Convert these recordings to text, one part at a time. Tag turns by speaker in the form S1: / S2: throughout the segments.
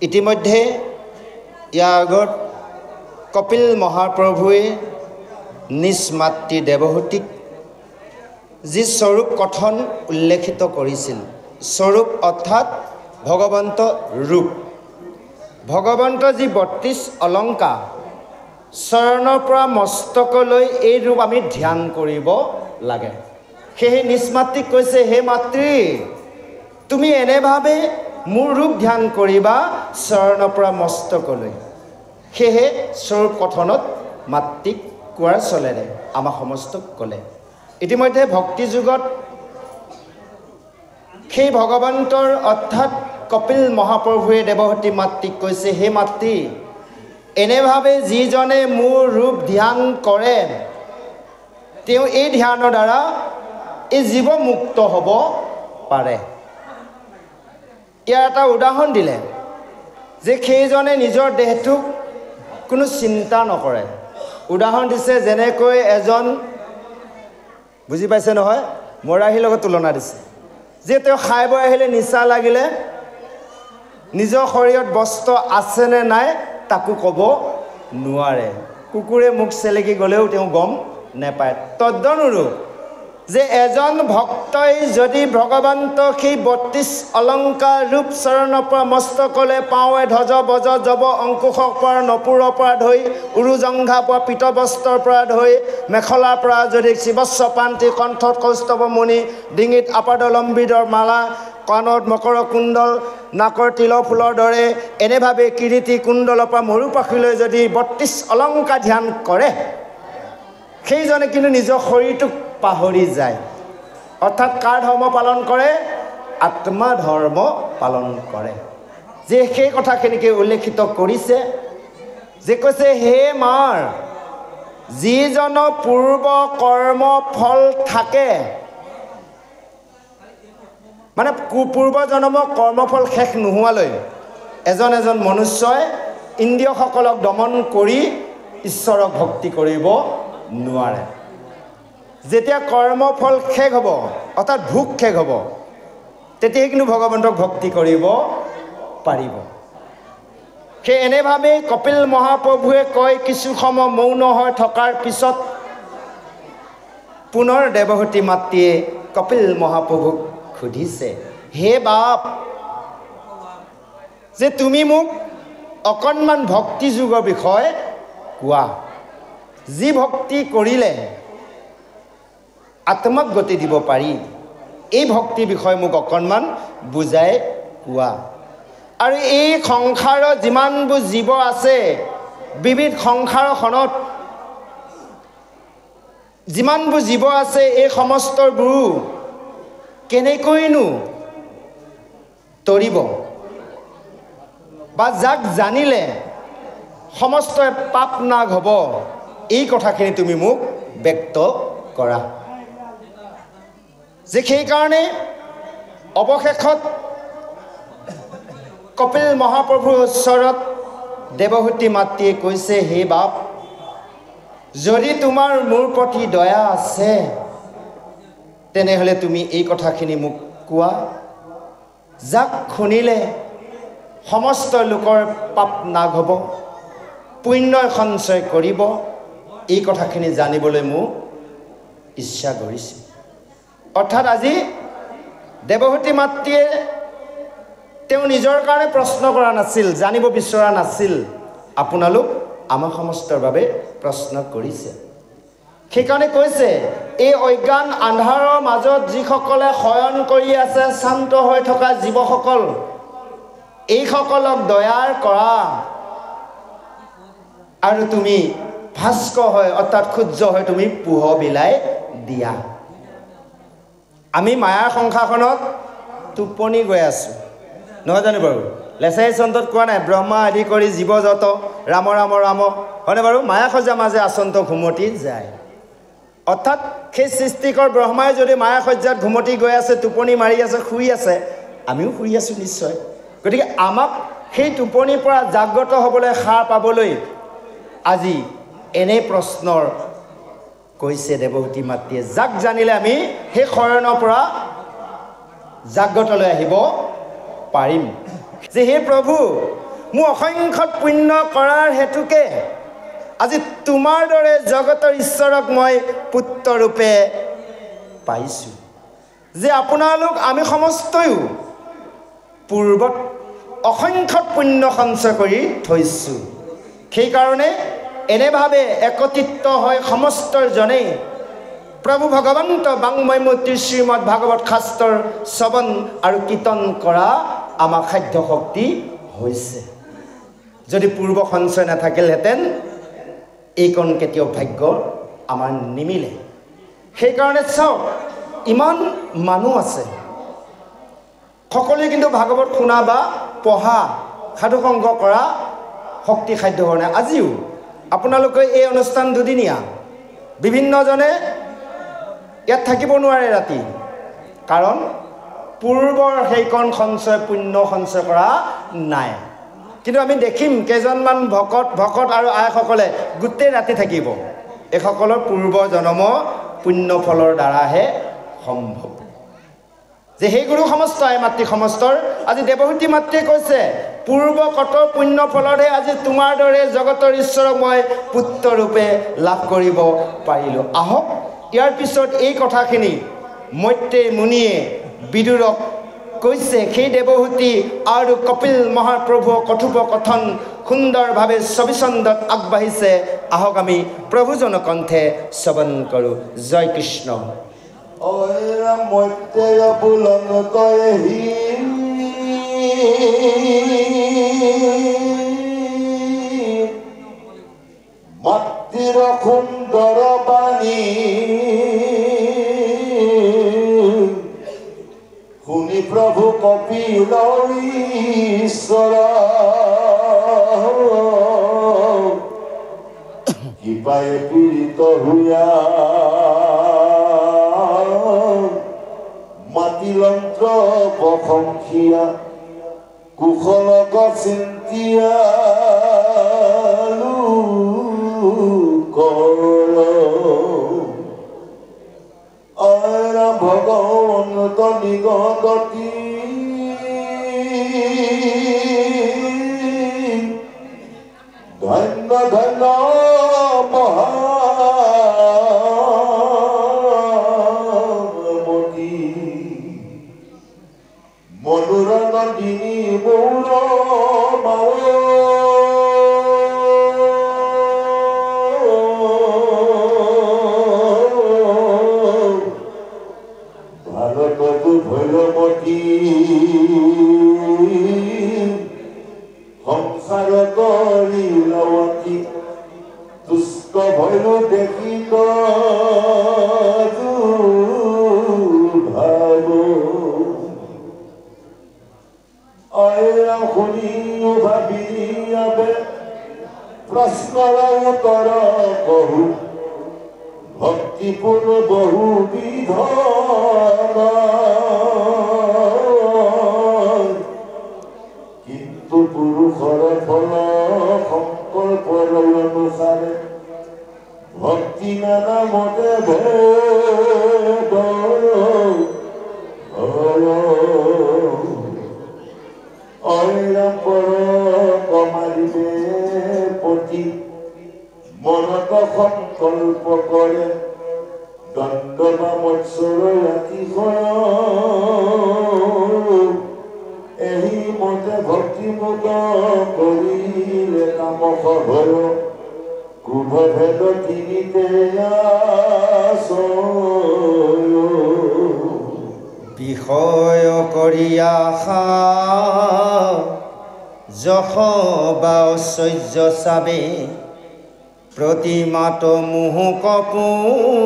S1: ইতিমধ্যে ইয়াৰ আগত কপিল মহাপ্ৰভুৱে নিজ মাতৃ দেৱহতীক যি স্বৰূপ কথন উল্লেখিত কৰিছিল স্বৰূপ অৰ্থাৎ ভগৱন্ত ৰূপ ভগৱন্ত যি ৩২ অলংকাৰ চৰণৰ পৰা মস্তকলৈ এই ৰূপ আমি ধ্যান কৰিব লাগে সেয়ে নিজ মাতৃক কৈছে হে মাতৃ তুমি এনেভাৱে মোৰ ৰূপ ধ্যান কৰিবা চৰণৰ পৰা মস্তকলৈ সেয়ে স্বৰূপ কথনত মাতৃক কোৱাৰ চলেৰে আমাৰ সমস্তক ক'লে ইতিমধ্যে ভক্তি যুগত সেই ভগৱন্তৰ অৰ্থাৎ কপিল মহাপ্ৰভুৱে দেৱহতী মাতৃক কৈছে হে মাতৃ এনেভাৱে যিজনে মোৰ ৰূপ ধ্যান কৰে তেওঁ এই ধ্যানৰ দ্বাৰা এই জীৱ মুক্ত হ'ব পাৰে ইয়াৰ এটা উদাহৰণ দিলে যে সেইজনে নিজৰ দেহটোক কোনো চিন্তা নকৰে উদাহৰণ দিছে যেনেকৈ এজন বুজি পাইছে নহয় মৰাহীৰ লগত তুলনা দিছে যে তেওঁ খাই বৈ আহিলে নিচা লাগিলে নিজৰ শৰীৰত বস্ত্ৰ আছে নে নাই তাকো ক'ব নোৱাৰে কুকুৰে মুখ চেলেকি গ'লেও তেওঁ গম নাপায় তদনুৰূপ যে এজন ভক্তই যদি ভগৱন্ত সেই ৩২ অলংকাৰ ৰূপ চৰণৰ পৰা মস্তকলে পাৱে ধ্বজ বজ জব অংকুশৰ পৰা নপুৰৰ পৰা ধৰি উৰুজংঘা পৰা পীতবস্ত্ৰৰ পৰা ধৰি মেখলাৰ পৰা যদি শিৱস্ব পান্তি কণ্ঠত কৌস্তৱমণি ডিঙিত আপাদলম্বিতৰ মালা কাণত মকৰ কুণ্ডল নাকৰ তিল ফুলৰ দৰে এনেভাৱে কিৰীতি কুণ্ডলৰ পৰা মৰু পাখিলৈ যদি ৩২ অলংকাৰ ধ্যান কৰে সেইজনে কিন্তু নিজৰ শৰীৰটোক পাহৰি যায় অৰ্থাৎ কাৰ ধৰ্ম পালন কৰে আত্মা ধৰ্ম পালন কৰে যে সেই কথাখিনিকে উল্লেখিত কৰিছে যে কৈছে হে মাৰ যিজন পূৰ্ব কৰ্ম ফল থাকে মানে পূৰ্ব জন্মৰ কৰ্মফল শেষ নোহোৱালৈ এজন এজন মনুষ্যই ইন্দ্ৰিয়সকলক দমন কৰি ঈশ্বৰক ভক্তি কৰিব নোৱাৰে যেতিয়া কৰ্মফল শেষ হ'ব অৰ্থাৎ ভোগ শেষ হ'ব তেতিয়াহে কিন্তু ভগৱন্তক ভক্তি কৰিব পাৰিব সেই এনেভাৱেই কপিল মহাপ্ৰভুৱে কয় কিছু সময় মৌন হৈ থকাৰ পিছত পুনৰ দেৱহতী মাতৃয়ে কপিল মহাপ্ৰভুক সুধিছে হে বাপ যে তুমি মোক অকণমান ভক্তি যুগৰ বিষয়ে কোৱা যি ভক্তি কৰিলে আত্মক গতি দিব পাৰি এই ভক্তিৰ বিষয়ে মোক অকণমান বুজাই কোৱা আৰু এই সংসাৰৰ যিমানবোৰ জীৱ আছে বিবিধ সংসাৰখনত যিমানবোৰ জীৱ আছে এই সমস্তবোৰ কেনেকৈনো তৰিব বা যাক জানিলে সমস্ত পাপ নাগ হ'ব এই কথাখিনি তুমি মোক ব্যক্ত কৰা যে সেইকাৰণে অৱশেষত কপিল মহাপ্ৰভুৰ ওচৰত দেৱহতী মাতৃয়ে কৈছে হে বাপ যদি তোমাৰ মোৰ প্ৰতি দয়া আছে তেনেহ'লে তুমি এই কথাখিনি মোক কোৱা যাক শুনিলে সমস্ত লোকৰ পাপ নাগ হ'ব পুণ্যই সঞ্চয় কৰিব এই কথাখিনি জানিবলৈ মোক ইচ্ছা কৰিছে অৰ্থাৎ আজি দেৱহতী মাতৃয়ে তেওঁ নিজৰ কাৰণে প্ৰশ্ন কৰা নাছিল জানিব বিচৰা নাছিল আপোনালোক আমাৰ সমস্তৰ বাবে প্ৰশ্ন কৰিছে সেইকাৰণে কৈছে এই অজ্ঞান আন্ধাৰৰ মাজত যিসকলে শয়ন কৰি আছে শান্ত হৈ থকা জীৱসকল এইসকলক দয়াৰ কৰা আৰু তুমি ভাস্কৰ হয় অৰ্থাৎ সূৰ্য হয় তুমি পোহৰ বিলাই দিয়া আমি মায়াৰ সংসাৰখনত টোপনি গৈ আছোঁ নহয় জানো বাৰু লেচাই চন্তত কোৱা নাই ব্ৰহ্মা আদি কৰি জীৱ যত ৰাম ৰাম ৰাম হয়নে বাৰু মায়া সজা মাজে আচন্ত ঘুমতি যায় অৰ্থাৎ সেই সৃষ্টিকৰ ব্ৰহ্মাই যদি মায়া সজ্জাত ঘুমতি গৈ আছে, টোপনি মাৰি আছে, শুই আছে, আমিও শুই আছোঁ নিশ্চয়। গতিকে আমাক সেই টোপনিৰ পৰা জাগ্ৰত হ'বলৈ, সাৰ পাবলৈ আজি এনে প্ৰশ্নৰ কৈছে দেৱহূতি মাতৃয়ে, যাক জানিলে আমি সেই শয়নৰ পৰা জাগ্ৰতলৈ আহিব পাৰিম। যে হে প্ৰভু, মোৰ অসংখ্য পুণ্য কৰাৰ হেতুকে আজি তোমাৰ দৰে জগতৰ ঈশ্বৰক মই পুত্ৰৰূপে পাইছোঁ। যে আপোনালোক আমি সমস্তয়ো পূৰ্বত অসংখ্য পুণ্য সঞ্চয় কৰি থৈছোঁ। সেইকাৰণে এনেভাৱে একত্ৰিত হৈ সমস্তজনেই প্ৰভু ভগৱন্ত বাংময় মূৰ্তিৰ শ্ৰীমদ ভাগৱত শাস্ত্ৰৰ শ্ৰৱণ আৰু কীৰ্তন কৰা আমাৰ সাধ্য শক্তি হৈছে। যদি পূৰ্ব সঞ্চয় নাথাকিলহেঁতেন এইকণ কেতিয়াও ভাগ্য আমাৰ নিমিলে। সেইকাৰণে চাওক, ইমান মানুহ আছে, সকলোৱে কিন্তু ভাগৱত শুনা বা পঢ়া, সাধু সংগ কৰা শক্তি সাধ্য হোৱা নাই। আজিও আপোনালোকে এই অনুষ্ঠান দুদিনীয়া, বিভিন্নজনে ইয়াত থাকিব নোৱাৰে ৰাতি, কাৰণ পূৰ্বৰ সেইকণ সঞ্চয় পুণ্য সঞ্চয় কৰা নাই। কিন্তু আমি দেখিম কেইজনমান ভকত আৰু আইসকলে গোটেই ৰাতি থাকিব। এইসকলৰ পূৰ্ব জন্ম পুণ্য ফলৰ দ্বাৰাহে সম্ভৱ। যে সেই গুৰু সমস্ত আই মাতৃ সমস্তৰ আজি দেৱহূতি মাতৃয়ে কৈছে, পূৰ্ব কত পুণ্য ফলতহে আজি তোমাৰ দৰে জগতৰ ঈশ্বৰক মই পুত্ৰৰূপে লাভ কৰিব পাৰিলোঁ। আহক ইয়াৰ পিছত এই কথাখিনি মৈত্ৰেয় মুনিয়ে বিদুৰক কৈছে। সেই দেৱহূতি আৰু কপিল মহাপ্ৰভুৰ কথোপকথন সুন্দৰভাৱে ছবিচন্দত আগবাঢ়িছে। আহক আমি প্ৰভুজনৰ কণ্ঠে শ্ৰৱণ কৰোঁ। জয় কৃষ্ণ।
S2: মাতৃৰ সুন্দৰ বাণী শুনি প্ৰভু কপিলৰ ঈশ্বৰ কৃপায়ে পীড়িত হোৱা মাতিলন্ত্ৰ প্ৰশংসিয়া কুশলক চিন্তিয়া ভগৱন্ত নিগতি ধন্য ধন্য মহামতি মনোৰঞ্জনী মৌৰ ভৈৰৱতী সংসাৰত লীলাৱতী দুষ্ট ভৈৰ দেখি ভাগ অয়া শুনি ভাবি প্ৰশ্নৰ উত্তৰ কহু ভক্তিপূৰ্ণ বহুবিধ কিন্তু পুৰুষৰ ফল সংকল্পৰ অনুসাৰে ভক্তি নামতে ভেদ অইৰাপৰ কমাৰিবে পতি মনত সংকল্প কৰে দণ্ড বা মৎসৰ ৰাতি এই মতে ভক্তিমুত কৰিলে কাম সহৰ ক্ৰোধ ভেদ তিনিতে
S1: বিষয় কৰি আশা যশ বা ঐশ্বৰ্য চাবে প্ৰতিমাত মোহ কপূজয়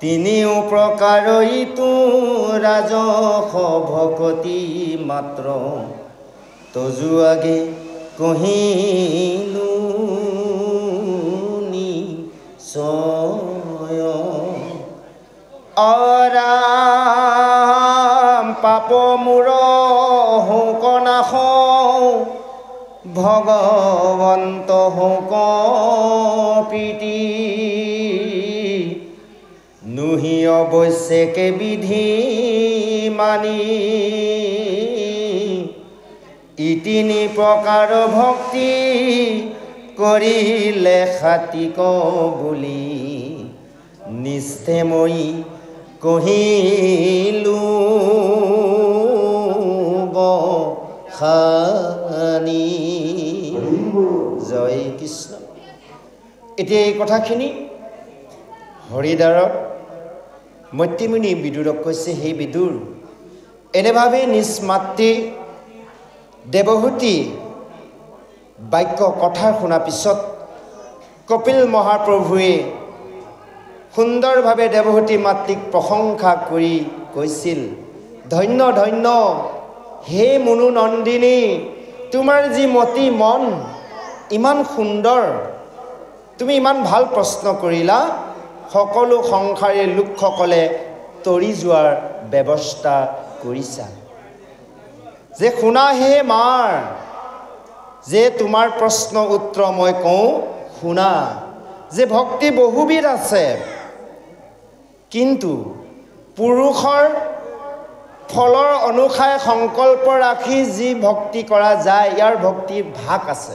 S1: তিনিও প্ৰকাৰ ইটো ৰাজস ভকতি মাত্ৰ তজু আগে কহিলো পাপ মূৰ শোকনাশ ভগৱন্ত শোক প্ৰীতি নুহি অৱশ্যেকে বিধি মানি ইতিনি প্ৰকাৰ ভক্তি কৰিলে খাতিক বুলি নিষ্ঠে মই কহিলো বখানি। জয় কৃষ্ণ। এতিয়া এই কথাখিনি হৰিদ্বাৰত মৈত্ৰীমুনি বিদুৰক কৈছে, সেই বিদুৰ, এনেভাৱে নিজ মাতৃ দেৱহূতি বাক্য কথা শুনাৰ পিছত কপিল মহাপ্ৰভুৱে সুন্দৰভাৱে দেৱহূতি মাতৃক প্ৰশংসা কৰি কৈছিল, ধন্য ধন্য হে মুনু নন্দিনী, তোমাৰ যি মতি মন ইমান সুন্দৰ, তুমি ইমান ভাল প্ৰশ্ন কৰিলা, সকলো সংসাৰী লোকসকলে তৰি যোৱাৰ ব্যৱস্থা কৰিছা। যে শুনা হে মাৰ, যে তোমাৰ প্ৰশ্ন উত্তৰ মই কওঁ শুনা, যে ভক্তি বহুবিধ আছে, কিন্তু পুৰুষৰ ফলৰ অনুসাৰে সংকল্প ৰাখি যি ভক্তি কৰা যায়, ইয়াৰ ভক্তিৰ ভাগ আছে।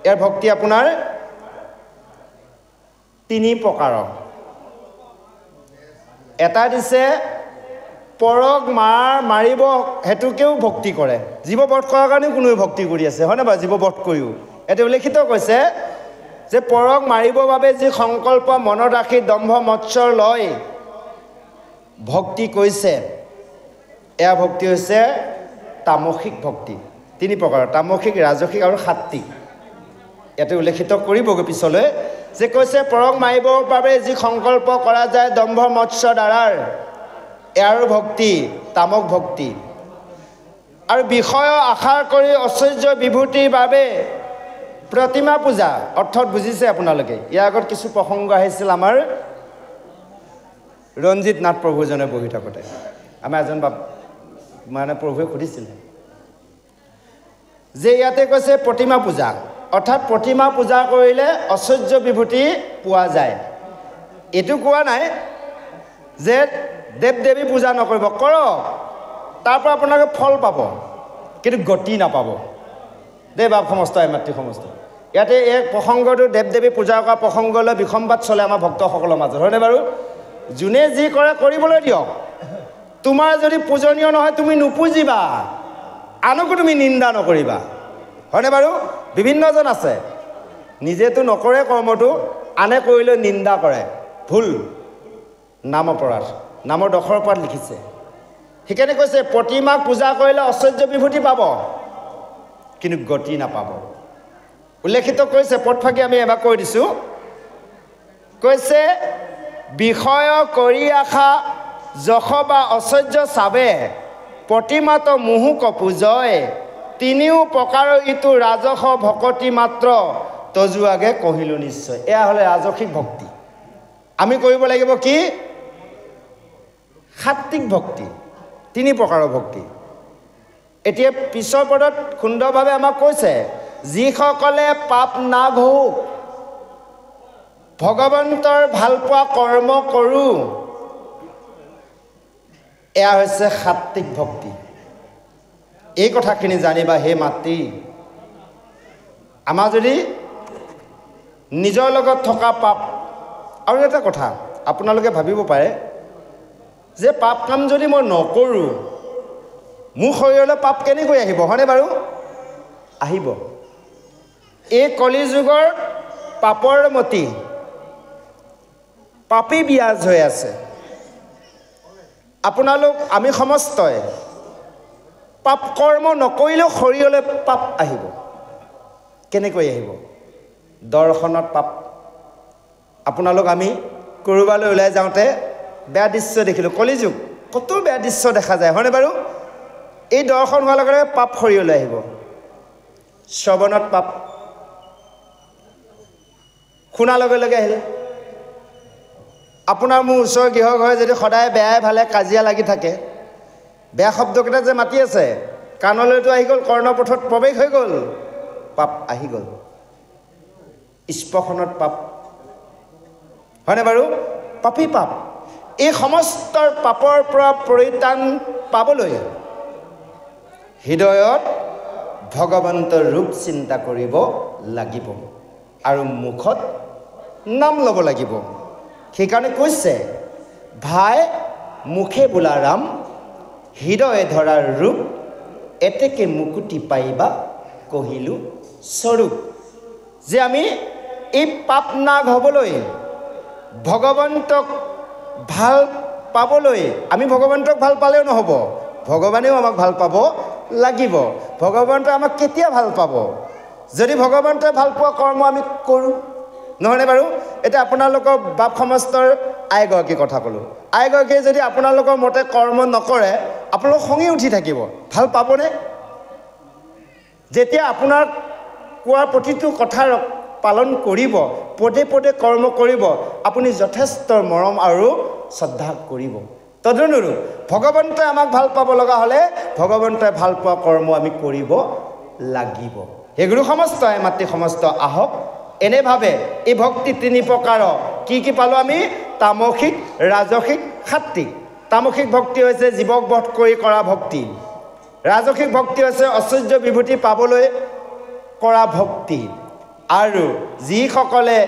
S1: ইয়াৰ ভক্তি আপোনাৰ 3 প্ৰকাৰৰ। এটা দিছে পৰক মাৰিব, সেইটোকেও ভক্তি কৰে, জীৱ বধ কৰাৰ কাৰণেও কোনোৱে ভক্তি কৰি আছে, হয়নে বাৰু? জীৱ বধ কৰিও এইটো উল্লেখিত কৈছে যে পৰক মাৰিবৰ বাবে যি সংকল্প মনত ৰাখি দম্ভ মৎসৰ লয় ভক্তি কৰিছে, এয়া ভক্তি হৈছে তামসিক ভক্তি। 3 প্ৰকাৰৰ, তামসিক, ৰাজসিক আৰু সাত্বিক। ইয়াতে উল্লেখিত কৰিবগৈ পিছলৈ, যে কৈছে পৰক মাৰিবৰ বাবে যি সংকল্প কৰা যায় দম্ভ মৎসৰ দ্বাৰাৰ, ইয়াৰ ভক্তি তামক ভক্তি। আৰু বিষয় আশা কৰি ঐশ্বৰ্য বিভূতিৰ বাবে প্ৰতিমা পূজা, অৰ্থত বুজিছে আপোনালোকে। ইয়াৰ আগত কিছু প্ৰসংগ আহিছিল আমাৰ ৰঞ্জিত নাথ প্ৰভুজনে বহি থাকোঁতে, আমাৰ এজন মানে প্ৰভুৱে সুধিছিলে যে ইয়াতে কৈছে প্ৰতিমা পূজা, অৰ্থাৎ প্ৰতিমা পূজা কৰিলে ঐশ্বৰ্য বিভূতি পোৱা যায়। এইটো কোৱা নাই যে দেৱ দেৱী পূজা নকৰিব, কৰক, তাৰ পৰা আপোনালোকে ফল পাব, কিন্তু গতি নাপাব। দেৱ বাপ সমস্ত মাতৃ সমস্ত, ইয়াতে এই প্ৰসংগটো দেৱ দেৱী পূজা কৰা প্ৰসংগলৈ বিসম্বাদ চলে আমাৰ ভক্তসকলৰ মাজত, হয়নে বাৰু? যোনে যি কৰে কৰিবলৈ দিয়ক, তোমাৰ যদি পূজনীয় নহয় তুমি নুপুজিবা, আনকো তুমি নিন্দা নকৰিবা, হয়নে বাৰু? বিভিন্নজন আছে, নিজেতো নকৰে কৰ্মটো, আনে কৰিলৈ নিন্দা কৰে, ভুল, নাম অপৰাধ, নামৰ 10ৰ পাত লিখিছে। সেইকাৰণে কৈছে প্ৰতিমাক পূজা কৰিলে ঐশ্বৰ্য বিভূতি পাব, কিন্তু গতি নাপাব। উল্লেখিত কৰিছে, পদফাকি আমি এবাৰ কৈ দিছোঁ, কৈছে বিষয় কৰি আশা যশ বা ঐশ্বৰ্য চাবে, প্ৰতিমাত মুহুক পূজয়, 3 প্ৰকাৰৰ ইটো ৰাজস ভকতি মাত্ৰ, তজুৱাগে কহিলোঁ নিশ্চয়। এয়া হ'লে ৰাজসিক ভক্তি। আমি কৰিব লাগিব কি? সাত্বিক ভক্তি, 3 প্ৰকাৰৰ ভক্তি। এতিয়া পিছৰ পদত সুন্দৰভাৱে আমাক কৈছে, যিসকলে পাপ নাঘোক ভগৱন্তৰ ভালপোৱা কৰ্ম কৰোঁ, এয়া হৈছে সাত্বিক ভক্তি। এই কথাখিনি জানিবা হে মাতৃ। আমাৰ যদি নিজৰ লগত থকা পাপ, আৰু এটা কথা আপোনালোকে ভাবিব পাৰে যে পাপ কাম যদি মই নকৰোঁ মোৰ শৰীৰলৈ পাপ কেনেকৈ আহিব, হয়নে বাৰু? আহিব। এই কলিযুগৰ পাপৰ মতি পাপী বিয়াজ হৈ আছে। আপোনালোক আমি সমস্তই পাপ কৰ্ম নকৰিলেও শৰীৰলৈ পাপ আহিব। কেনেকৈ আহিব? দৰ্শনত পাপ। আপোনালোক আমি ক'ৰবালৈ ওলাই যাওঁতে বেয়া দৃশ্য দেখিলোঁ, কলিযুগ কত বেয়া দৃশ্য দেখা যায়, হয়নে বাৰু? এই দৰ্শন হোৱাৰ লগে লগে পাপ শৰীৰলৈ আহিব। শ্ৰৱণত পাপ, শুনাৰ লগে লগে আহিলে। আপোনাৰ মোৰ ওচৰৰ গৃহ ঘৰে যদি সদায় বেয়াই ভালে কাজিয়া লাগি থাকে, বেয়া শব্দকেইটা যে মাতি আছে কাণলৈতো আহি গ'ল, কৰ্ণপথত প্ৰৱেশ হৈ গ'ল, পাপ আহি গ'ল, স্পৰ্শনত পাপ, হয়নে বাৰু? পাপী পাপ। এই সমস্ত পাপৰ পৰা পৰিত্ৰাণ পাবলৈ হৃদয়ত ভগৱন্তৰ ৰূপ চিন্তা কৰিব লাগিব আৰু মুখত নাম ল'ব লাগিব। সেইকাৰণে কৈছে, ভাই মুখে বোলা ৰাম, হৃদয়ে ধৰাৰ ৰূপ, এতেকে মুকুতি পাইবা কহিলো স্বৰূপ। যে আমি এই পাপ নাগ হ'বলৈ, ভগৱন্তক ভাল পাবলৈ, আমি ভগৱন্তক ভাল পালেও নহ'ব, ভগৱানেও আমাক ভাল পাব লাগিব। ভগৱন্তই আমাক কেতিয়া ভাল পাব? যদি ভগৱন্তই ভাল পোৱা কৰ্ম আমি কৰোঁ, নহয়নে বাৰু? এতিয়া আপোনালোকৰ বাপ সমাজৰ আইগৰাকীৰ কথা ক'লোঁ, আইগৰাকীয়ে যদি আপোনালোকৰ মতে কৰ্ম নকৰে, আপোনালোক খঙি উঠি থাকিব, ভাল পাবনে? যেতিয়া আপোনাৰ কোৱাৰ প্ৰতিটো কথা পালন কৰিব, পদে পদে কৰ্ম কৰিব, আপুনি যথেষ্ট মৰম আৰু শ্ৰদ্ধা কৰিব। তদনুৰূপ ভগৱন্তই আমাক ভাল পাব লগা হ'লে ভগৱন্তই ভাল পোৱা কৰ্ম আমি কৰিব লাগিব। হে গুৰু সমস্ত মাতৃ সমস্ত আহক, এনেভাৱে এই ভক্তি তিনি প্ৰকাৰ কি কি পালোঁ আমি? তামসিক, ৰাজসিক, সাত্বিক। তামসিক ভক্তি হৈছে জীৱক বধ কৰি কৰা ভক্তি, ৰাজসিক ভক্তি হৈছে ঐশ্বৰ্য বিভূতি পাবলৈ কৰা ভক্তি, আৰু যিসকলে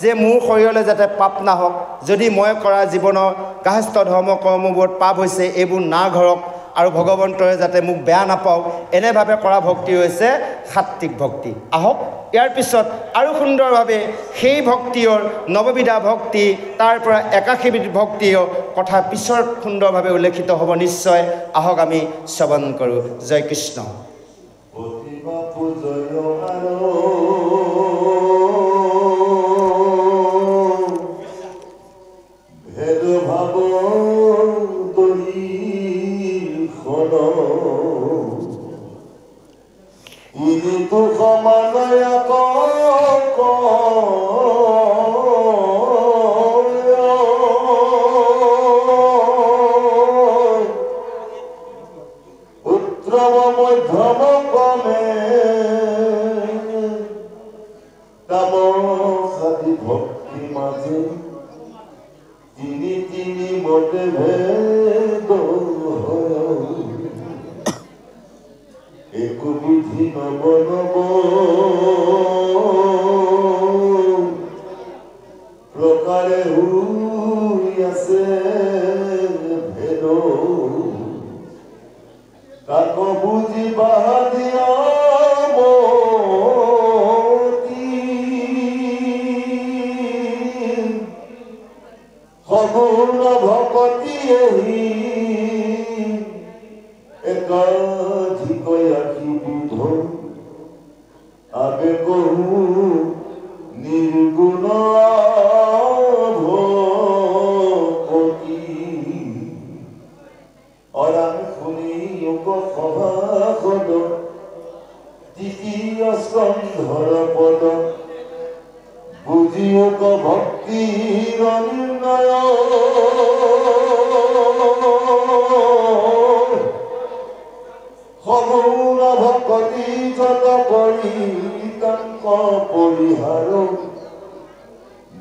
S1: যে মোৰ শৰীৰলৈ যাতে পাপ নাহক, যদি মই কৰা জীৱনৰ গাহস্থ ধৰ্ম কৰ্মবোৰত পাপ হৈছে এইবোৰ না ঘৰক, আৰু ভগৱন্তৰে যাতে মোক বেয়া নাপাওক, এনেভাৱে কৰা ভক্তি হৈছে সাত্বিক ভক্তি। আহক ইয়াৰ পিছত আৰু সুন্দৰভাৱে সেই ভক্তিৰ নৱবিধা ভক্তি, তাৰ পৰা 81বিধ ভক্তিৰ কথা পিছত সুন্দৰভাৱে উল্লেখিত হ'ব নিশ্চয়। আহক আমি শ্ৰৱণ কৰোঁ। জয় কৃষ্ণ।
S2: ভক্তি মাঝে তিনি তিনি মতে ভেদ একো বুদ্ধি নব নব প্ৰকাৰে হুই আছে ভেদ, কাক বুজি বাহাদিয়া সগুণ ভকতি এহি একাধিক আখি বুধ আবে কহু নির্গুণ ভকতি। অরাম শুনি সভাসদ তৃতীয় স্কন্ধৰ পদ বুঝিওক ভক্তিৰ নিৰ্ণয়, সগুণ ভকতি যত পৰিতাঙ্ক পৰিহাৰ,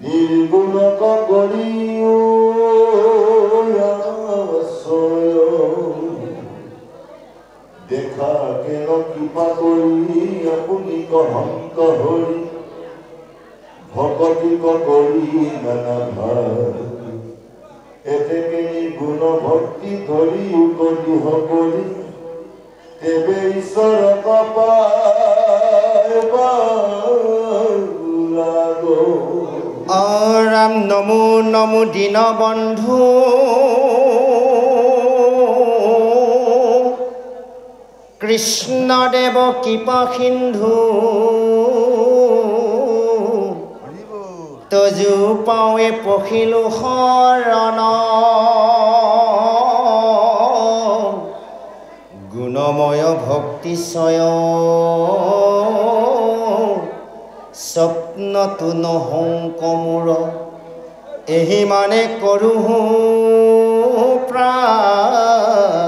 S2: নিৰ্গুণক কৰি দেখা কেন কৃপা কৰি আপুনি কহন্ত হৰি, ভকতি কৰি নানা ভাৰ, এতেকে গুণ ভক্তি ধৰি উপদিহ কৰি, তেবে ঈশ্বৰক পাইব লাগো।
S1: ৰাম নমো নমো দীন বন্ধু, কৃষ্ণদেৱ কৃপা সিন্ধু, তজু পাৱে পখিলো শৰণ, গুণময় ভক্তি স্বপ্নটো নহওঁ কমূৰ, এহি মানে কৰোঁ প্ৰাৰ্থনা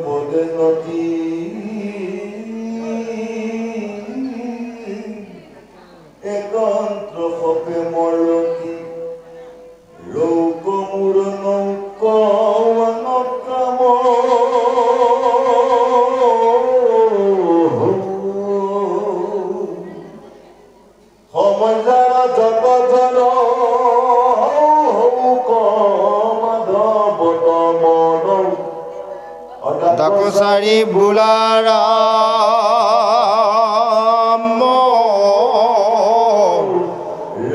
S2: পদে নদী একান্ত সপে মৰকি ৰৌক মূৰ নৌক নকাম সমজাৰ জপ জন কমাধৱত মন
S1: ডাকচাৰী বোলাৰা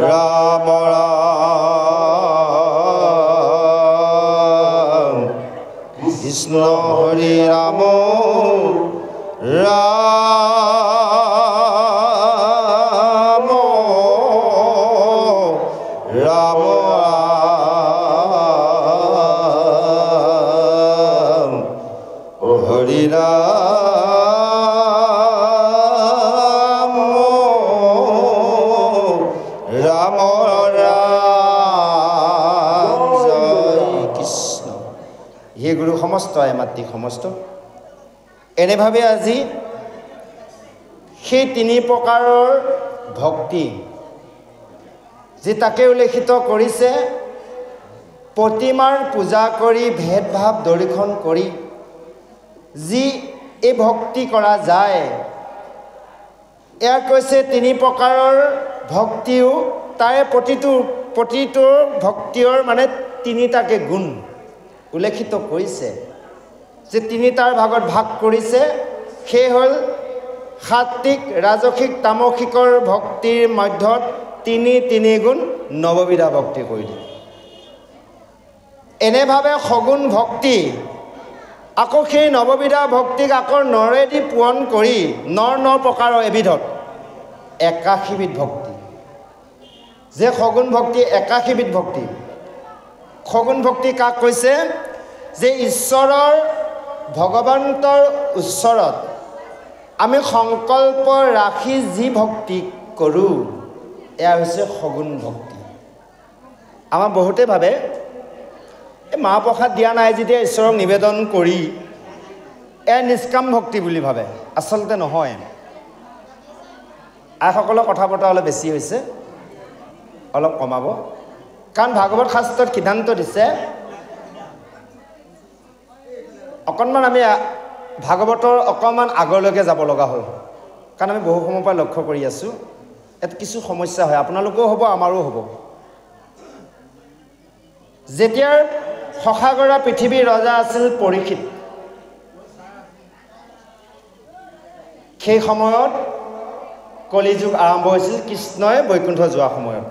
S1: ৰাম ৰাম কৃষ্ণ হৰি ৰাম ৰাম ৰাম ৰাম হৰি ৰাম ৰাম ৰাম জয় কৃষ্ণ। হে গুৰু সমস্ত মাতৃ সমস্ত এনেভাৱে আজি সেই তিনি প্ৰকাৰৰ ভক্তি যি তাকে উল্লেখিত কৰিছে প্ৰতিমাৰ পূজা কৰি ভেদভাৱ দৰ্শন কৰি যি এই ভক্তি কৰা যায় এয়া কৈছে তিনি প্ৰকাৰৰ ভক্তিও তাৰে প্ৰতিটো ভক্তিৰ মানে তিনিটাকে গুণ উল্লেখিত কৰিছে যে তিনিটাৰ ভাগত ভাগ কৰিছে সেই হ'ল সাত্বিক ৰাজসিক তামসিকৰ ভক্তিৰ মধ্যত তিনি গুণ নৱবিধা ভক্তি কৰি দিয়ে এনেভাৱে সগুণ ভক্তি আকৌ সেই নৱবিধা ভক্তিক আকৌ নৰেদি পূৰণ কৰি ন প্ৰকাৰৰ এবিধত ৮১ বিধ ভক্তি যে সগুণ ভক্তি ৮১ বিধ ভক্তি সগুণ ভক্তি কাক কৈছে যে ঈশ্বৰৰ ভগৱন্তৰ ওচৰত আমি সংকল্প ৰাখি যি ভক্তি কৰোঁ এয়া হৈছে সগুণ ভক্তি আমাৰ বহুতে ভাবে এই মাহ প্ৰসাদ দিয়া নাই যেতিয়া ঈশ্বৰক নিবেদন কৰি এয়া নিষ্কাম ভক্তি বুলি ভাবে আচলতে নহয় আইসকলৰ কথা বতৰা অলপ বেছি হৈছে অলপ কমাব কাৰণ ভাগৱত শাস্ত্ৰত সিদ্ধান্ত দিছে অকণমান আমি ভাগৱতৰ অকণমান আগলৈকে যাব লগা হ'ল কাৰণ আমি বহু সময়ৰ পৰা লক্ষ্য কৰি আছোঁ ইয়াত কিছু সমস্যা হয় আপোনালোকেও হ'ব আমাৰো হ'ব যেতিয়াৰ শশাগৰা পৃথিৱীৰ ৰজা আছিল পৰীক্ষিত সেই সময়ত কলিযুগ আৰম্ভ হৈছিল কৃষ্ণই বৈকুণ্ঠ যোৱা সময়ত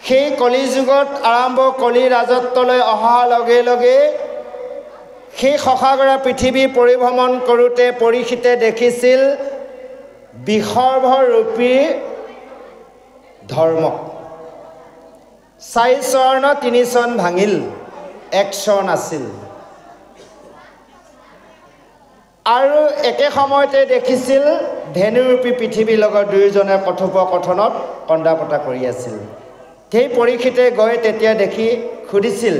S1: সেই কলিযুগত আৰম্ভ কলি ৰাজত্বলৈ অহাৰ লগে লগে সেই শশাগৰা পৃথিৱী পৰিভ্ৰমণ কৰোঁতে পৰীক্ষিতে দেখিছিল বিসৰ্ভৰূপী ধৰ্মক ৪ চৰণ ৩ চৰণ ভাঙিল ১ চৰণ আছিল আৰু একে সময়তে দেখিছিল ধেনুৰূপী পৃথিৱীৰ লগত দুয়োজনে কথোপকথনত কন্দা-কটা কৰি আছিল সেই পৰীক্ষিতে গৈ তেতিয়া দেখি সুধিছিল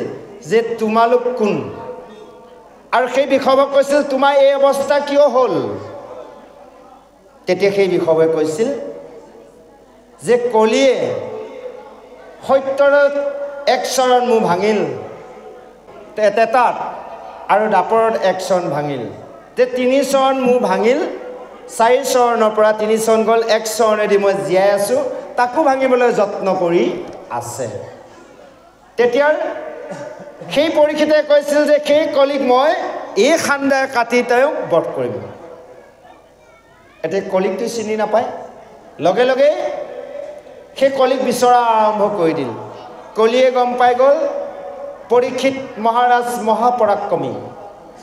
S1: যে তোমালোক কোন আৰু সেই বিষয়ক কৈছিল তোমাৰ এই অৱস্থা কিয় হ'ল তেতিয়া সেই বিষয়ে কৈছিল যে কলিয়ে সত্যৰ ১ চৰণ মোৰ ভাঙিল তেতাত আৰু দাপৰত ১ চৰণ ভাঙিল তে ৩ চৰণ মোৰ ভাঙিল ৪ চৰণৰ পৰা ৩ চৰণ গ'ল ১ চৰণেদি মই জীয়াই আছোঁ তাকো ভাঙিবলৈ যত্ন কৰি আছে তেতিয়া সেই পৰীক্ষিতে কৈছিল যে সেই কলিক মই এই খান্দাই কাটি তেওঁক বধ কৰিম এতিয়া কলিকটো চিনি নাপায় লগে লগে সেই কলিক বিচৰা আৰম্ভ কৰি দিল কলিয়ে গম পাই গ'ল পৰীক্ষিত মহাৰাজ মহাপৰাক্ৰমী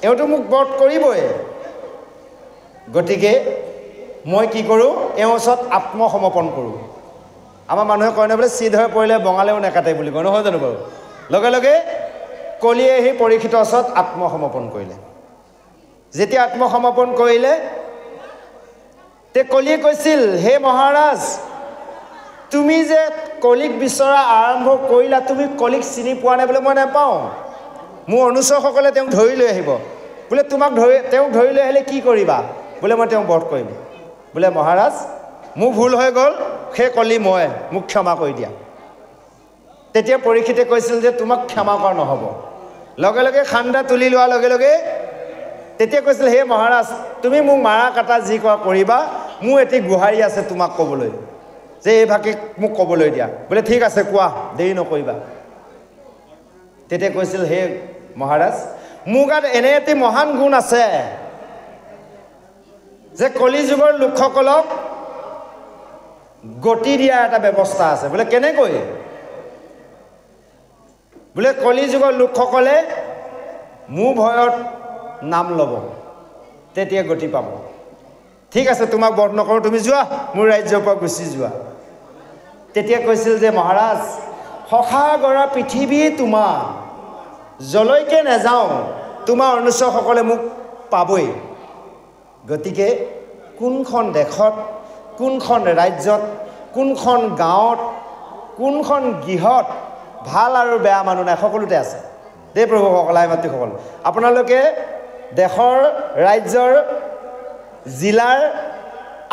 S1: এওঁতো মোক বধ কৰিবই গতিকে মই কি কৰোঁ এওঁৰ ওচৰত আত্মসমৰ্পণ কৰোঁ আমাৰ মানুহে কয় নহয় বোলে চিধ হৈ পৰিলে বঙালেও নেকাটে বুলি কয় নহয় জানো বাৰু লগে লগে কলিয়ে সেই পৰীক্ষিতৰ ওচৰত আত্মসমৰ্পণ কৰিলে যেতিয়া আত্মসমৰ্পণ কৰিলে তে কলিয়ে কৈছিল হে মহাৰাজ তুমি যে কলিক বিচৰা আৰম্ভ কৰিলা তুমি কলিক চিনি পোৱা নাই বোলে মই নাপাওঁ মোৰ অনুচৰসকলে তেওঁক ধৰি লৈ আহিব বোলে তেওঁক ধৰি লৈ আহিলে কি কৰিবা বোলে মই তেওঁক বধ কৰিম বোলে মহাৰাজ মোৰ ভুল হৈ গ'ল সেই কলি মই মোক ক্ষমা কৰি দিয়া তেতিয়া পৰীক্ষিতে কৈছিল যে তোমাক ক্ষমা কৰা নহ'ব লগে লগে খান্দা তুলি লোৱাৰ লগে লগে তেতিয়া কৈছিল হে মহাৰাজ তুমি মোক মাৰা কাটা যি কৰা কৰিবা মোৰ এটি গুহাৰি আছে তোমাক ক'বলৈ যে এই ভাগে মোক ক'বলৈ দিয়া বোলে ঠিক আছে কোৱা দেৰি নকৰিবা তেতিয়া কৈছিল হে মহাৰাজ মোৰ গাত এনে এটি মহান গুণ আছে যে কলি যুগৰ লোকসকলক গতি দিয়া এটা ব্যৱস্থা আছে বোলে কেনেকৈ বোলে কলি যুগৰ লোকসকলে মোৰ ভয়ত নাম ল'ব তেতিয়া গতি পাব ঠিক আছে তোমাক বধ নকৰোঁ তুমি যোৱা মোৰ ৰাজ্যৰ পৰা গুচি যোৱা তেতিয়া কৈছিল যে মহাৰাজ সখা গৰা পৃথিৱী তোমাৰ জলৈকে নাযাওঁ তোমাৰ অনুচৰসকলে মোক পাবই গতিকে কোনখন দেশত কোনখন ৰাজ্যত কোনখন গাঁৱত কোনখন গৃহত ভাল আৰু বেয়া মানুহ নাই সকলোতে আছে দেই প্ৰভুসকল আই মাতৃসকল আপোনালোকে দেশৰ ৰাজ্যৰ জিলাৰ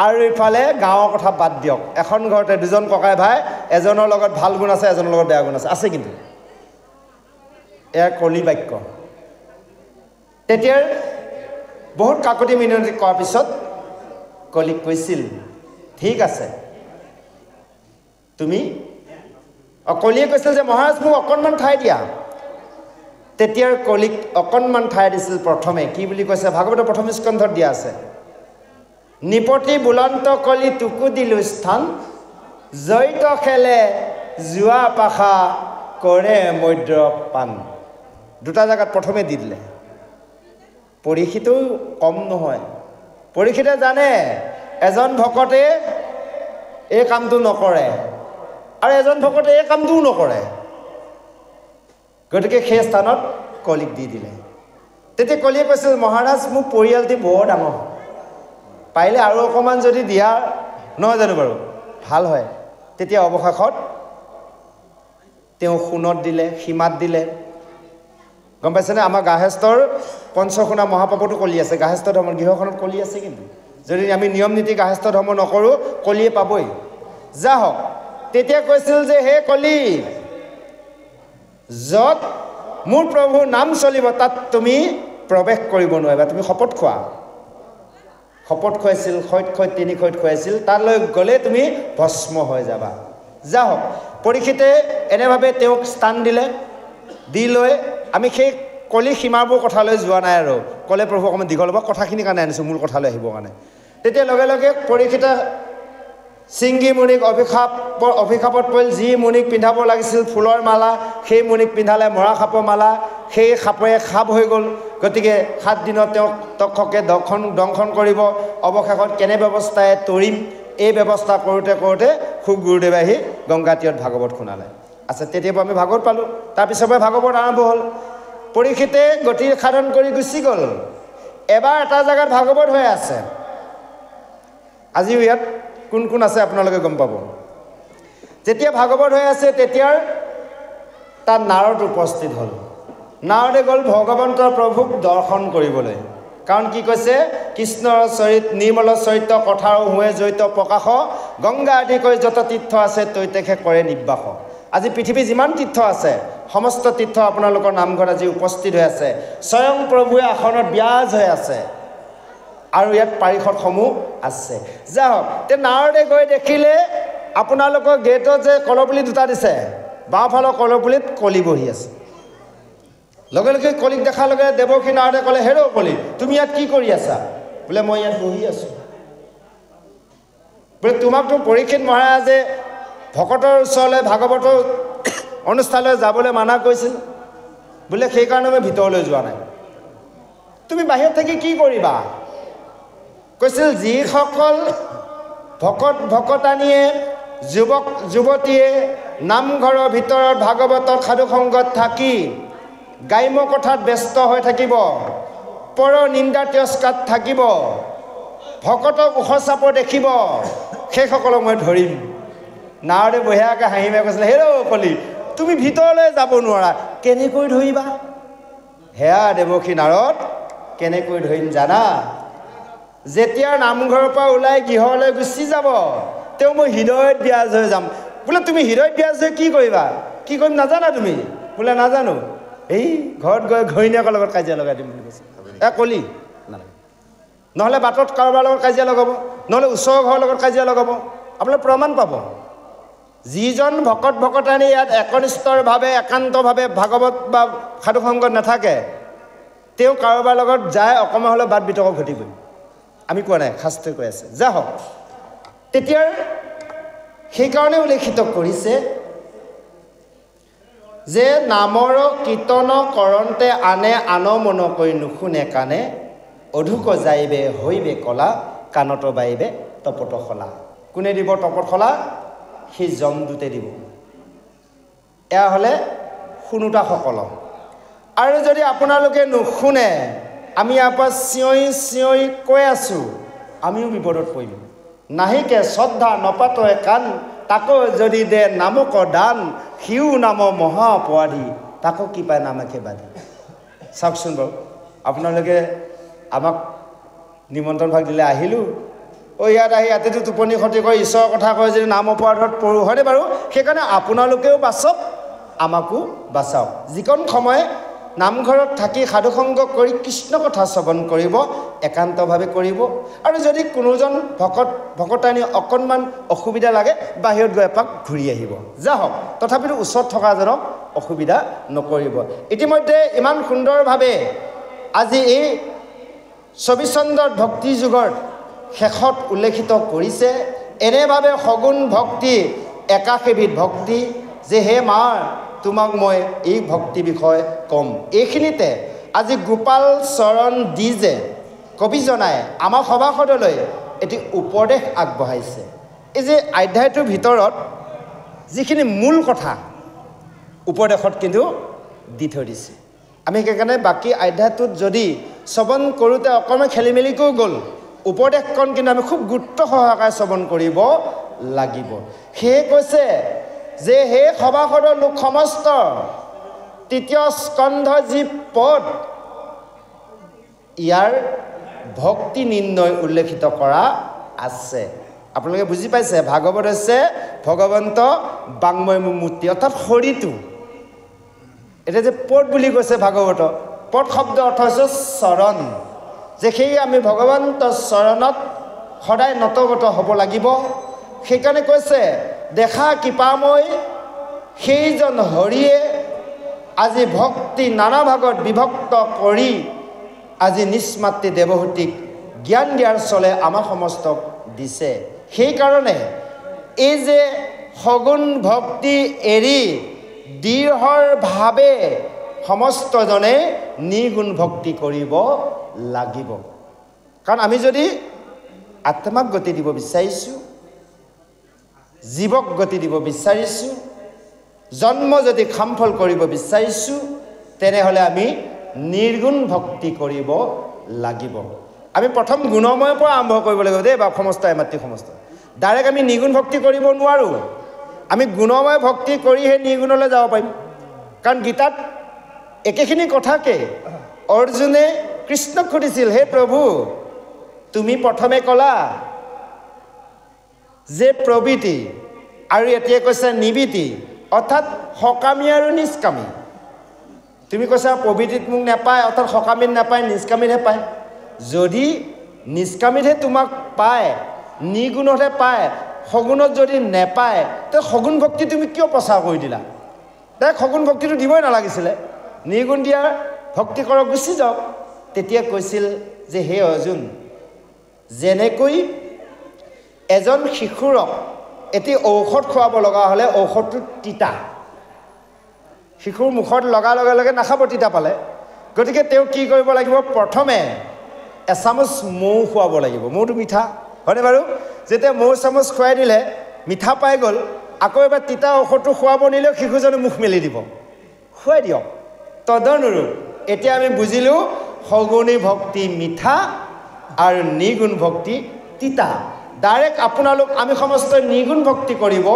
S1: আৰু ইফালে গাঁৱৰ কথা বাদ দিয়ক এখন ঘৰতে দুজন ককাই ভাই এজনৰ লগত ভাল গুণ আছে এজনৰ লগত বেয়া গুণ আছে কিন্তু এয়া কলি বাক্য তেতিয়াৰ বহুত কাকতি মিনতি কৰাৰ পিছত কলিক কৈছিল ঠিক আছে তুমি কলিয়ে কৈছিল যে মহাৰাজ মোক অকণমান ঠাই দিয়া তেতিয়াৰ কলিক অকণমান ঠাই দিছিল প্ৰথমে কি বুলি কৈছে ভাগৱতৰ প্ৰথম স্কন্ধত দিয়া আছে নিপতি বুলন্ত কলি টুকু দিলো স্থান জয়িত খেলে যোৱা পাখা কৰে মৈদ্ৰ পান দুটা জাগাত প্ৰথমে দি দিলে পৰীক্ষিতেও কম নহয় পৰীক্ষিতে জানে এজন ভকতে এই কামটো নকৰে আৰু এজন ভকতে এই কামটোও নকৰে গতিকে সেই স্থানত কলিক দি দিলে তেতিয়া কলিয়ে কৈছিল মহাৰাজ মোৰ পৰিয়ালটি বৰ ডাঙৰ পাৰিলে আৰু অকণমান যদি দিয়া নহয় জানো বাৰু ভাল হয় তেতিয়া অৱশেষত তেওঁ সোণত দিলে সীমাত দিলে গম পাইছেনে আমাৰ গাহেষ্টৰ পঞ্চসোণা মহাপাপতো কলি আছে গাহেষ্ট ধৰ্মৰ গৃহখনত কলি আছে কিন্তু যদি আমি নিয়ম নীতি গাহেষ্ট ধৰ্ম নকৰোঁ কলিয়ে পাবই যা হওক তেতিয়া কৈছিল যে হে কলি য'ত মোৰ প্ৰভুৰ নাম চলিব তাত তুমি প্ৰৱেশ কৰিব নোৱাৰিবা তুমি শপত খোৱা শপত খুৱাইছিল খৈত তিনি খৈত খুৱাইছিল তালৈ গ'লে তুমি ভস্ম হৈ যাবা যা হওক পৰীক্ষিতে এনেভাৱে তেওঁক স্থান দিলে দি লৈ আমি সেই কলি সীমাবোৰ কথালৈ যোৱা নাই আৰু ক'লে প্ৰভু অকণমান দীঘল হ'ব কথাখিনিৰ কাৰণে আনিছোঁ মূল কথালৈ আহিবৰ কাৰণে তেতিয়া লগে লগে পৰীক্ষিতে চিংগী মুনিক অভিশাপত পৰিল যি মুনিক পিন্ধাব লাগিছিল ফুলৰ মালা সেই মুনিক পিন্ধালে মৰা সাপৰ মালা সেই সাপে সাপ হৈ গ'ল গতিকে 7 দিনত তেওঁক তক্ষকে দংশন কৰিব অৱশেষত কেনে ব্যৱস্থাৰে তৰিম এই ব্যৱস্থা কৰোঁতে খুব গুৰুদেৱে আহি গংগা তীৰত ভাগৱত শুনালে আচ্ছা তেতিয়াৰ পৰা আমি ভাগৱত পালোঁ তাৰপিছৰ পৰা ভাগৱত আৰম্ভ হ'ল পৰীক্ষিতে গতি সাধন কৰি গুচি গ'ল এবাৰ এটা জেগাত ভাগৱত হৈ আছে আজিও ইয়াত কোন কোন আছে আপোনালোকে গম পাব যেতিয়া ভাগৱত হৈ আছে তেতিয়াৰ তাত নাৰদ উপস্থিত হ'ল নাৰদে গ'ল ভগৱন্তৰ প্ৰভুক দৰ্শন কৰিবলৈ কাৰণ কি কৈছে কৃষ্ণৰ চৰিত নিৰ্মল চৰিত্ৰ কথাৰ হোৱে জড়িত প্ৰকাশ গংগা আদি কৰি যত তীৰ্থ আছে তৈতেখে কৰে নিৰ্বাস আজি পৃথিৱী যিমান তীৰ্থ আছে সমস্ত তীৰ্থ আপোনালোকৰ নামঘৰত আজি উপস্থিত হৈ আছে স্বয়ং প্ৰভুৱে আসনত বিৰাজ হৈ আছে আৰু ইয়াত পাৰিষদসমূহ আছে যা হওক তে নাৰদে গৈ দেখিলে আপোনালোকৰ গেটত যে কলপুলি দুটা দিছে বাওঁফালৰ কলপুলিত কলি বহি আছে লগে লগে কলিক দেখাৰ লগে দেৱকী নাৰদে ক'লে হেৰ কলি তুমি ইয়াত কি কৰি আছা বোলে মই ইয়াত বহি আছোঁ বোলে তোমাকতো পৰীক্ষিত মহাৰাজে ভকতৰ ওচৰলৈ ভাগৱতৰ অনুষ্ঠানলৈ যাবলৈ মানা কৰিছিল বোলে সেইকাৰণে মই ভিতৰলৈ যোৱা নাই তুমি বাহিৰত থাকি কি কৰিবা কৈছিল যিসকল ভকতানীয়ে যুৱক যুৱতীয়ে নামঘৰৰ ভিতৰত ভাগৱতৰ সাধু সংগত থাকি গাইম কথাত ব্যস্ত হৈ থাকিব পৰ নিন্দা তিৰস্কাৰত থাকিব ভকতক ওখ চাপৰ দেখিব সেইসকলক মই ধৰিম নাৰদে বঢ়িয়াকৈ হাঁহি মাৰি কৈছিলে হেৰৌ কলি তুমি ভিতৰলৈ যাব নোৱাৰা কেনেকৈ ধৰিবা হেয়া দেৱকী নাৰদ কেনেকৈ ধৰিম জানা যেতিয়া নামঘৰৰ পৰা ওলাই গৃহলৈ গুচি যাব তেওঁ মই হৃদয়ত বিৰাজ হৈ যাম বোলে তুমি হৃদয়ত বিৰাজ হৈ কি কৰিবা কি কৰিম নাজানা তুমি বোলে নাজানো এই ঘৰত গৈ ঘৈণীয়েকৰ লগত কাজিয়া লগাই দিম বুলি কৈছে কলি নালাগে নহ'লে বাটত কাৰোবাৰ লগত কাজিয়া লগাব নহ'লে ওচৰৰ ঘৰৰ লগত কাজিয়া লগাব আপোনালোকে প্ৰমাণ পাব যিজন ভকত ভকতানী ইয়াত একনিষ্ঠভাৱে একান্তভাৱে ভাগৱত বা সাধু সংগত নাথাকে তেওঁ কাৰোবাৰ লগত যায় অকণমান হ'লেও বাট বিতৰ্ক ঘটিবই আমি কোৱা নাই শাস্ত্ৰই কৈ আছে যা হওক তেতিয়া সেইকাৰণে উল্লেখিত কৰিছে যে নামৰ কীৰ্তন কৰন্তে আনে আন মন কৰি নুশুনে কাণে অধুক যাইবে হৈবে কলা কাণত বাইবে তপত খলা কোনে দিব তপত খলা সেই জমদূতে দিব এয়া হ'লে শুনোতাসকল আৰু যদি আপোনালোকে নুশুনে আমি ইয়াৰ পৰা চিঞৰি চিঞৰি কৈ আছোঁ আমিও বিপদত পৰিম নাহিকে শ্ৰদ্ধা নপাতয়ে কাণ তাকো যদি দে নামক দান সিও নাম মহা অপৰাধী তাকো কি পায় নামকে বাধি চাওকচোন বাৰু আপোনালোকে আমাক নিমন্ত্ৰণ ভাগ দিলে আহিলোঁ ইয়াত আহি ইয়াতেতো টোপনি ক্ষতি কৰি ঈশ্বৰৰ কথা কয় যদি নাম অপৰাধত পৰোঁ হয়নে বাৰু সেইকাৰণে আপোনালোকেও বাচক আমাকো বাচাওক যিকণ সময় নামঘৰত থাকি সাধুসংগ কৰি কৃষ্ণ কথা শ্ৰৱণ কৰিব একান্তভাৱে কৰিব আৰু যদি কোনোজন ভকতানী অকণমান অসুবিধা লাগে বাহিৰত গৈ এপাক ঘূৰি আহিব যা হওক তথাপিতো ওচৰত থকাজনক অসুবিধা নকৰিব ইতিমধ্যে ইমান সুন্দৰভাৱে আজি এই 24 চন্দ্ৰত ভক্তি যুগৰ শেষত উল্লেখিত কৰিছে এনেভাৱে সগুণ ভক্তি একাশীবিধ ভক্তি যে হে মাৰ তোমাক মই এই ভক্তি বিষয় কম এইখিনিতে আজি গোপাল চৰণ দি যে কবিজনাই আমাৰ সভাসদলৈ এটি উপদেশ আগবঢ়াইছে এই যে অধ্যায়টোৰ ভিতৰত যিখিনি মূল কথা উপদেশত কিন্তু দি থৈ দিছে আমি সেইকাৰণে বাকী অধ্যায়টোত যদি শ্ৰৱণ কৰোঁতে অকণমান খেলি মেলিকৈ গ'ল উপদেশখন কিন্তু আমি খুব গুৰুত্ব সহকাৰে শ্ৰৱণ কৰিব লাগিব সেয়ে কৈছে যে হে সভাসদৰ লোক সমস্ত তৃতীয় স্কন্ধ যি পদ ইয়াৰ ভক্তি নিৰ্ণয় উল্লেখিত কৰা আছে আপোনালোকে বুজি পাইছে ভাগৱত হৈছে ভগৱন্ত বাংময় মূৰ্তি অৰ্থাৎ শৰীৰটো এটা যে পদ বুলি কৈছে ভাগৱত পদ শব্দ অৰ্থ হৈছে চৰণ যে সেই আমি ভগৱন্ত চৰণত সদায় নতগত হ'ব লাগিব সেইকাৰণে কৈছে দেখা কৃপাময় সেইজন হৰিয়ে আজি ভক্তি নানা ভাগত বিভক্ত কৰি আজি নিষ্মাতৃ দেৱহূতিক জ্ঞান দিয়াৰ চলে আমাৰ সমস্তক দিছে সেইকাৰণে এই যে সগুণ ভক্তি এৰি দৃঢ়ভাৱে সমস্তজনে নিগুণ ভক্তি কৰিব লাগিব কাৰণ আমি যদি আত্মাক গতি দিব বিচাৰিছোঁ জীৱক গতি দিব বিচাৰিছোঁ জন্ম যদি খামফল কৰিব বিচাৰিছোঁ তেনেহ'লে আমি নিৰ্গুণ ভক্তি কৰিব লাগিব আমি প্ৰথম গুণময়ৰ পৰা আৰম্ভ কৰিব লাগিব দেই বা সমস্ত মাতৃ সমস্ত ডাইৰেক্ট আমি নিৰ্গুণ ভক্তি কৰিব নোৱাৰোঁ আমি গুণময় ভক্তি কৰিহে নিৰ্গুণলৈ যাব পাৰিম কাৰণ গীতাত একেখিনি কথাকে অৰ্জুনে কৃষ্ণক সুধিছিল হে প্ৰভু তুমি প্ৰথমে ক'লা যে প্ৰবৃত্তি আৰু এতিয়া কৈছে নিবৃত্তি অৰ্থাৎ সকামী আৰু নিষ্কামী তুমি কৈছা প্ৰবৃত্তিত মোক নাপায় অৰ্থাৎ সকামীত নাপায় নিষ্কামীতহে পায় যদি নিষ্কামীতহে তোমাক পায় নিগুণতহে পায় সগুণত যদি নেপায় তে সগুণ ভক্তি তুমি কিয় প্ৰচাৰ কৰি দিলা তাই সগুণ ভক্তিটো দিবই নালাগিছিলে নিগুণ দিয়া ভক্তি কৰক গুচি যাওক তেতিয়া কৈছিল যে হে অৰ্জুন যেনেকৈ এজন শিশুৰক এটি ঔষধ খুৱাব লগা হ'লে ঔষধটো তিতা শিশুৰ মুখত লগাৰ লগে লগে নাখাব তিতা পালে গতিকে তেওঁ কি কৰিব লাগিব প্ৰথমে এচামুচ মৌ খুৱাব লাগিব মৌটো মিঠা হয়নে বাৰু যেতিয়া মৌ চামুচ খুৱাই দিলে মিঠা পাই গ'ল আকৌ এবাৰ তিতা ঔষধটো খুৱাব নিলেও শিশুজনে মুখ মেলি দিব খুৱাই দিয়ক তদনুৰূপ এতিয়া আমি বুজিলোঁ সগুণী ভক্তি মিঠা আৰু নিগুণ ভক্তি তিতা ডাইৰেক্ট আপোনালোক আমি সমস্ত নিগুণ ভক্তি কৰিব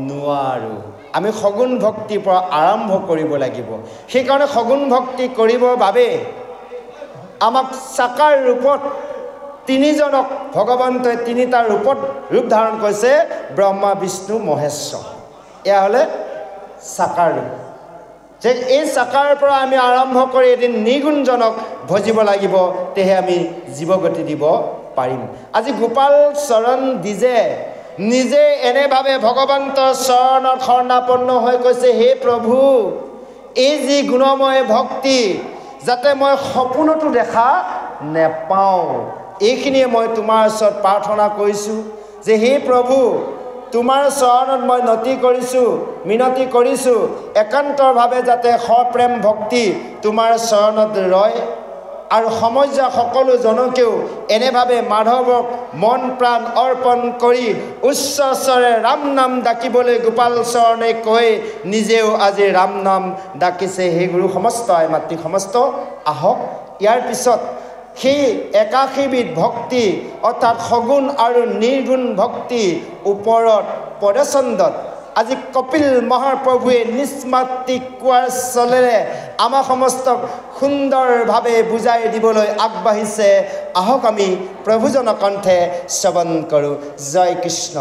S1: নোৱাৰোঁ। আমি সগুণ ভক্তিৰ পৰা আৰম্ভ কৰিব লাগিব। সেইকাৰণে সগুণ ভক্তি কৰিবৰ বাবে আমাক সাকাৰ ৰূপত তিনিজনক ভগৱন্তই তিনিটা ৰূপত ৰূপ ধাৰণ কৰিছে, ব্ৰহ্মা বিষ্ণু মহেশ্বৰ। এয়া হ'লে সাকাৰ ৰূপ। যে এই সাকাৰৰ পৰা আমি আৰম্ভ কৰি এদিন নিগুণজনক ভজিব লাগিব, তেহে আমি জীৱগতি দিব পাৰিম। আজি গোপাল চৰণ দিজে নিজে এনেভাৱে ভগৱন্তৰ চৰণত শৰণাপন্ন হৈ কৈছে, হে প্ৰভু, এই যি গুণময় ভক্তি যাতে মই সপোনতো দেখা নেপাওঁ, এইখিনিয়ে মই তোমাৰ ওচৰত প্ৰাৰ্থনা কৰিছোঁ যে হে প্ৰভু, তোমাৰ চৰণত মই মিনতি কৰিছোঁ একান্তৰভাৱে যাতে সপ্ৰেম ভক্তি তোমাৰ চৰণত ৰয় আৰু সমজা সকলো জনকেও এনেভাৱে মাধৱক মন প্ৰাণ অৰ্পণ কৰি উচ্চ স্বৰে ৰাম নাম ডাকিবলৈ গোপাল চৰণে কৈ নিজেও আজি ৰাম নাম ডাকিছে। হে গুৰু সমস্ত আই মাতৃ সমস্ত আহক। ইয়াৰ পিছত সেই ৮১বিধ ভক্তি অৰ্থাৎ সগুণ আৰু নিৰ্গুণ ভক্তি ওপৰত পদচন্দত আজি কপিল মহাপ্ৰভুৱে নিষ্মাত্তিক কোৱাৰ চলেৰে আমাৰ সমস্তক সুন্দৰভাৱে বুজাই দিবলৈ আগবাঢ়িছে। আহক আমি প্ৰভুজনৰ কণ্ঠে শ্ৰৱণ কৰোঁ। জয় কৃষ্ণ।